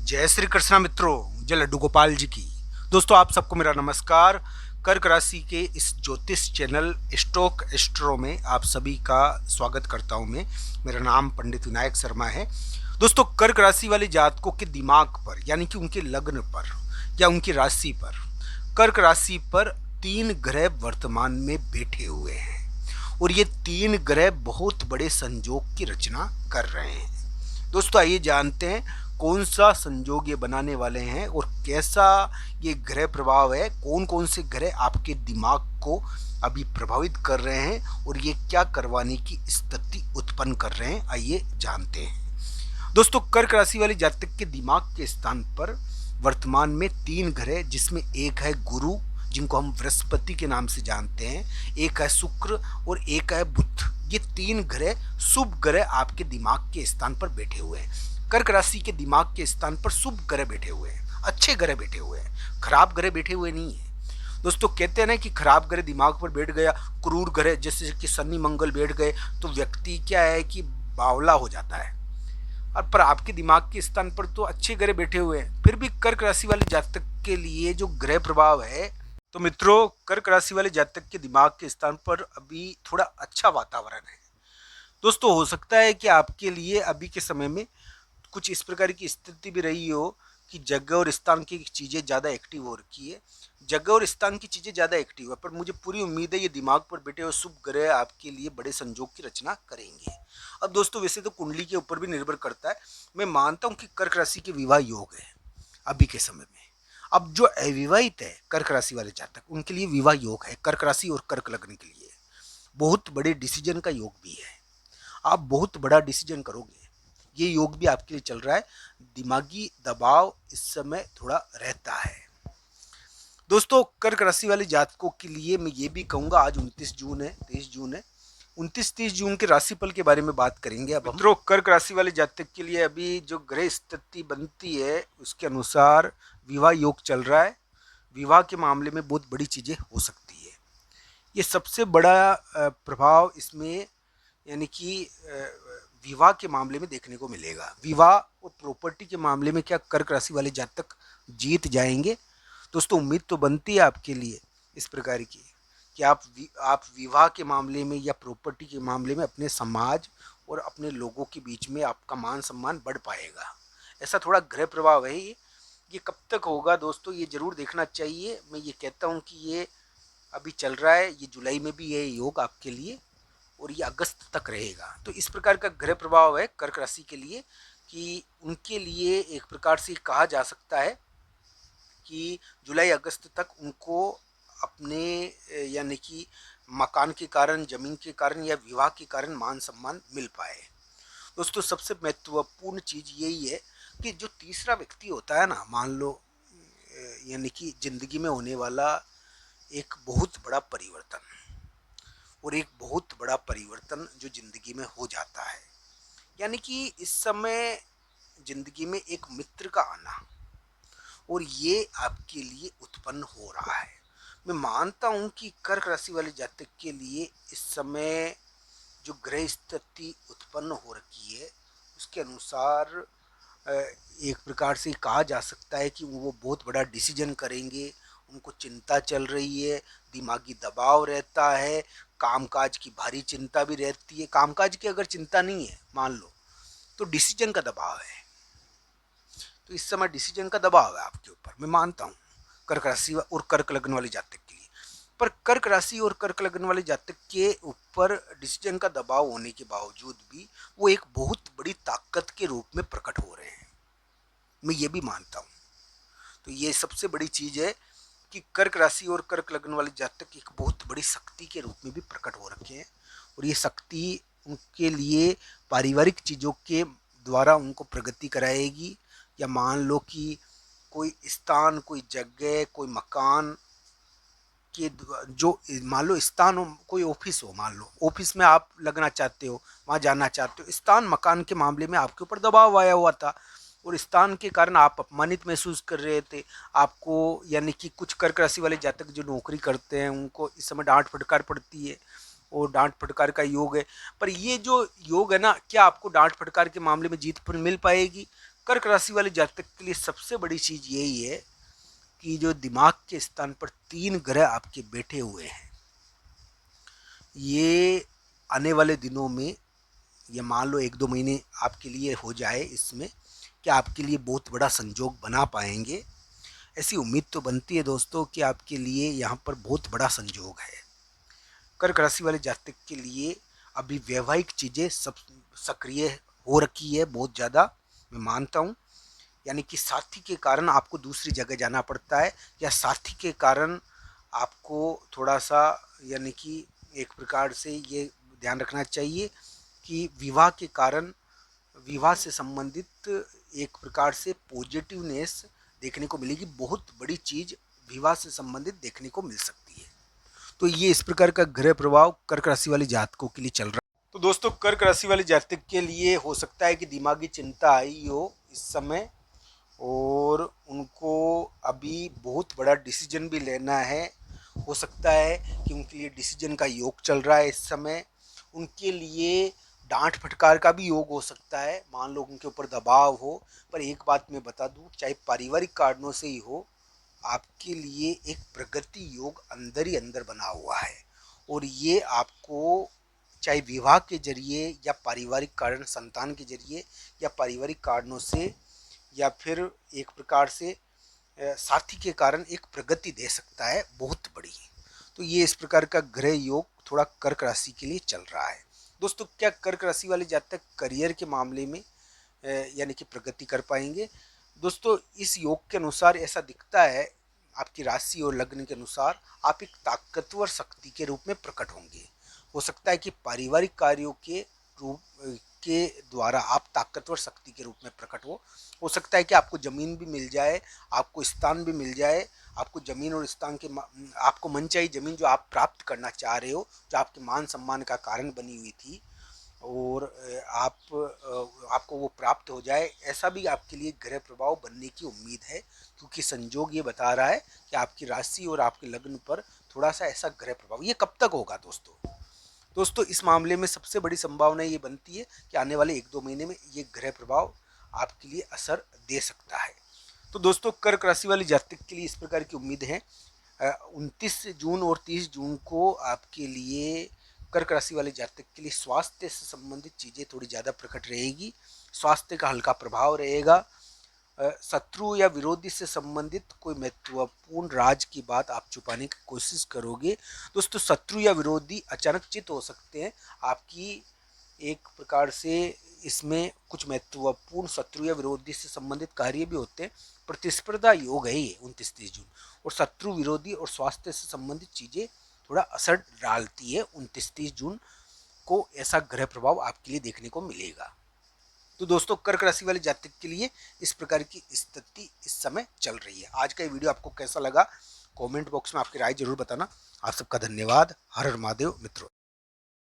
जय श्री कृष्णा मित्रों, जय लड्डू गोपाल जी की। दोस्तों, आप सबको मेरा नमस्कार। कर्क राशि के इस ज्योतिष चैनल स्टोक एस्ट्रो में आप सभी का स्वागत करता हूं मैं। मेरा नाम पंडित विनायक शर्मा है। दोस्तों, कर्क राशि वाले जातकों के दिमाग पर यानी कि उनके लग्न पर या उनकी राशि पर, कर्क राशि पर 3 ग्रह वर्तमान में बैठे हुए हैं और ये 3 ग्रह बहुत बड़े संयोग की रचना कर रहे हैं। दोस्तों, आइए जानते हैं कौन सा संयोग ये बनाने वाले हैं और कैसा ये ग्रह प्रभाव है, कौन कौन से ग्रह आपके दिमाग को अभी प्रभावित कर रहे हैं और ये क्या करवाने की स्थिति उत्पन्न कर रहे हैं। आइए जानते हैं। दोस्तों, कर्क राशि वाले जातक के दिमाग के स्थान पर वर्तमान में 3 ग्रह, जिसमें एक है गुरु जिनको हम बृहस्पति के नाम से जानते हैं, एक है शुक्र और एक है बुध। ये 3 ग्रह शुभ ग्रह आपके दिमाग के स्थान पर बैठे हुए हैं। कर्क राशि के दिमाग के स्थान पर शुभ ग्रह बैठे हुए हैं, अच्छे ग्रह बैठे हुए हैं, खराब ग्रह बैठे हुए नहीं है। दोस्तों, कहते हैं ना कि खराब ग्रह दिमाग पर बैठ गया, क्रूर ग्रह जैसे कि शनि मंगल बैठ गए तो व्यक्ति क्या है कि बावला हो जाता है। और पर आपके दिमाग के स्थान पर तो अच्छे ग्रह बैठे हुए हैं। फिर भी कर्क राशि वाले जातक के लिए जो ग्रह प्रभाव है, तो मित्रों, कर्क राशि वाले जातक के दिमाग के स्थान पर अभी थोड़ा अच्छा वातावरण है। दोस्तों, हो सकता है कि आपके लिए अभी के समय में कुछ इस प्रकार की स्थिति भी रही हो कि जगह और स्थान की चीज़ें ज़्यादा एक्टिव हो रखी है, जगह और स्थान की चीज़ें ज़्यादा एक्टिव है। पर मुझे पूरी उम्मीद है ये दिमाग पर बैठे हुए शुभ ग्रह आपके लिए बड़े संयोग की रचना करेंगे। अब दोस्तों, वैसे तो कुंडली के ऊपर भी निर्भर करता है। मैं मानता हूँ कि कर्क राशि के विवाह योग है अभी के समय में। अब जो अविवाहित है कर्क राशि वाले जातक, उनके लिए विवाह योग है। कर्क राशि और कर्क लग्न के लिए बहुत बड़े डिसीजन का योग भी है। आप बहुत बड़ा डिसीजन करोगे, ये योग भी आपके लिए चल रहा है। दिमागी दबाव इस समय थोड़ा रहता है। दोस्तों, कर्क राशि वाले जातकों के लिए मैं ये भी कहूँगा, आज 29 जून है, 23 जून है, 29-30 जून के राशिफल के बारे में बात करेंगे। अब मित्रों, कर्क राशि वाले जातक के लिए अभी जो ग्रह स्थिति बनती है उसके अनुसार विवाह योग चल रहा है। विवाह के मामले में बहुत बड़ी चीज़ें हो सकती है। ये सबसे बड़ा प्रभाव इसमें यानी कि विवाह के मामले में देखने को मिलेगा। विवाह और प्रॉपर्टी के मामले में क्या कर्क राशि वाले जातक जीत जाएंगे? दोस्तों, उम्मीद तो बनती है आपके लिए इस प्रकार की कि आप विवाह के मामले में या प्रॉपर्टी के मामले में अपने समाज और अपने लोगों के बीच में आपका मान सम्मान बढ़ पाएगा। ऐसा थोड़ा ग्रह प्रभाव है। ये कब तक होगा दोस्तों, ये जरूर देखना चाहिए। मैं ये कहता हूँ कि ये अभी चल रहा है, ये जुलाई में भी ये योग आपके लिए और ये अगस्त तक रहेगा। तो इस प्रकार का ग्रह प्रभाव है कर्क राशि के लिए कि उनके लिए एक प्रकार से कहा जा सकता है कि जुलाई अगस्त तक उनको अपने यानी कि मकान के कारण, जमीन के कारण या विवाह के कारण मान सम्मान मिल पाए। दोस्तों, सबसे महत्वपूर्ण चीज़ यही है कि जो तीसरा व्यक्ति होता है ना, मान लो यानी कि जिंदगी में होने वाला एक बहुत बड़ा परिवर्तन और एक बहुत बड़ा परिवर्तन जो जिंदगी में हो जाता है, यानी कि इस समय जिंदगी में एक मित्र का आना और ये आपके लिए उत्पन्न हो रहा है। मैं मानता हूँ कि कर्क राशि वाले जातक के लिए इस समय जो ग्रह स्थिति उत्पन्न हो रखी है उसके अनुसार एक प्रकार से कहा जा सकता है कि वो बहुत बड़ा डिसीजन करेंगे। उनको चिंता चल रही है, दिमागी दबाव रहता है, कामकाज की भारी चिंता भी रहती है। कामकाज की अगर चिंता नहीं है मान लो, तो डिसीजन का दबाव है। तो इस समय डिसीजन का दबाव है आपके ऊपर, मैं मानता हूँ, कर्क राशि और कर्क लग्न वाले जातक के लिए। पर कर्क राशि और कर्क लग्न वाले जातक के ऊपर डिसीजन का दबाव होने के बावजूद भी वो एक बहुत बड़ी ताकत के रूप में प्रकट हो रहे हैं, मैं ये भी मानता हूँ। तो ये सबसे बड़ी चीज़ है कि कर्क राशि और कर्क लग्न वाले जातक एक बहुत बड़ी शक्ति के रूप में भी प्रकट हो रखे हैं और ये शक्ति उनके लिए पारिवारिक चीज़ों के द्वारा उनको प्रगति कराएगी। या मान लो कि कोई स्थान, कोई जगह, कोई मकान के जो मान लो स्थान हो, कोई ऑफिस हो, मान लो ऑफिस में आप लगना चाहते हो, वहाँ जाना चाहते हो, स्थान मकान के मामले में आपके ऊपर दबाव आया हुआ था और स्थान के कारण आप अपमानित महसूस कर रहे थे। आपको यानी कि कुछ कर्क राशि वाले जातक जो नौकरी करते हैं उनको इस समय डांट फटकार पड़ती है और डांट फटकार का योग है। पर ये जो योग है ना, क्या आपको डांट फटकार के मामले में जीत पर मिल पाएगी? कर्क राशि वाले जातक के लिए सबसे बड़ी चीज यही है कि जो दिमाग के स्थान पर 3 ग्रह आपके बैठे हुए हैं, ये आने वाले दिनों में, ये मान लो 1-2 महीने आपके लिए हो जाए इसमें, कि आपके लिए बहुत बड़ा संजोग बना पाएंगे। ऐसी उम्मीद तो बनती है दोस्तों कि आपके लिए यहाँ पर बहुत बड़ा संजोग है। कर्क राशि वाले जातक के लिए अभी वैवाहिक चीज़ें सब सक्रिय हो रखी है बहुत ज़्यादा, मैं मानता हूँ। यानी कि साथी के कारण आपको दूसरी जगह जाना पड़ता है, या साथी के कारण आपको थोड़ा सा, यानी कि एक प्रकार से ये ध्यान रखना चाहिए कि विवाह के कारण, विवाह से संबंधित एक प्रकार से पॉजिटिवनेस देखने को मिलेगी। बहुत बड़ी चीज़ विवाह से संबंधित देखने को मिल सकती है। तो ये इस प्रकार का ग्रह प्रभाव कर्क राशि वाले जातकों के लिए चल रहा है। तो दोस्तों, कर्क राशि वाले जातक के लिए हो सकता है कि दिमागी चिंता आई हो इस समय, और उनको अभी बहुत बड़ा डिसीजन भी लेना है। हो सकता है कि उनके लिए डिसीजन का योग चल रहा है इस समय। उनके लिए डांट फटकार का भी योग हो सकता है, मान लो उनके ऊपर दबाव हो। पर एक बात मैं बता दूं, चाहे पारिवारिक कारणों से ही हो, आपके लिए एक प्रगति योग अंदर ही अंदर बना हुआ है। और ये आपको चाहे विवाह के जरिए, या पारिवारिक कारण संतान के जरिए, या पारिवारिक कारणों से, या फिर एक प्रकार से साथी के कारण एक प्रगति दे सकता है बहुत बड़ी। तो ये इस प्रकार का ग्रह योग थोड़ा कर्क राशि के लिए चल रहा है। दोस्तों, क्या कर्क राशि वाले जातक करियर के मामले में यानी कि प्रगति कर पाएंगे? दोस्तों, इस योग के अनुसार ऐसा दिखता है, आपकी राशि और लग्न के अनुसार आप एक ताकतवर शक्ति के रूप में प्रकट होंगे। हो सकता है कि पारिवारिक कार्यों के रूप के द्वारा आप ताकतवर शक्ति के रूप में प्रकट हो सकता है कि आपको ज़मीन भी मिल जाए, आपको स्थान भी मिल जाए। आपको ज़मीन और स्थान के, आपको मनचाही ज़मीन जो आप प्राप्त करना चाह रहे हो, जो आपके मान सम्मान का कारण बनी हुई थी, और आपको वो प्राप्त हो जाए, ऐसा भी आपके लिए ग्रह प्रभाव बनने की उम्मीद है। क्योंकि संजोग ये बता रहा है कि आपकी राशि और आपके लग्न पर थोड़ा सा ऐसा ग्रह प्रभाव। ये कब तक होगा दोस्तों, इस मामले में सबसे बड़ी संभावना ये बनती है कि आने वाले 1-2 महीने में ये ग्रह प्रभाव आपके लिए असर दे सकता है। तो दोस्तों, कर्क राशि वाले जातक के लिए इस प्रकार की उम्मीद है। 29 जून और 30 जून को आपके लिए, कर्क राशि वाले जातक के लिए, स्वास्थ्य से संबंधित चीज़ें थोड़ी ज़्यादा प्रकट रहेगी। स्वास्थ्य का हल्का प्रभाव रहेगा। शत्रु या विरोधी से संबंधित कोई महत्वपूर्ण राज की बात आप छुपाने की कोशिश करोगे। दोस्तों, शत्रु या विरोधी अचानक चित हो सकते हैं आपकी, एक प्रकार से इसमें कुछ महत्वपूर्ण शत्रु या विरोधी से संबंधित कार्य भी होते हैं। प्रतिस्पर्धा योग है ये 29-30 जून, और शत्रु विरोधी और स्वास्थ्य से संबंधित चीज़ें थोड़ा असर डालती है। 29-30 जून को ऐसा ग्रह प्रभाव आपके लिए देखने को मिलेगा। तो दोस्तों, कर्क राशि वाले जातक के लिए इस प्रकार की स्थिति इस समय चल रही है। आज का ये वीडियो आपको कैसा लगा, कमेंट बॉक्स में आपकी राय जरूर बताना। आप सबका धन्यवाद। हर हर महादेव मित्रों।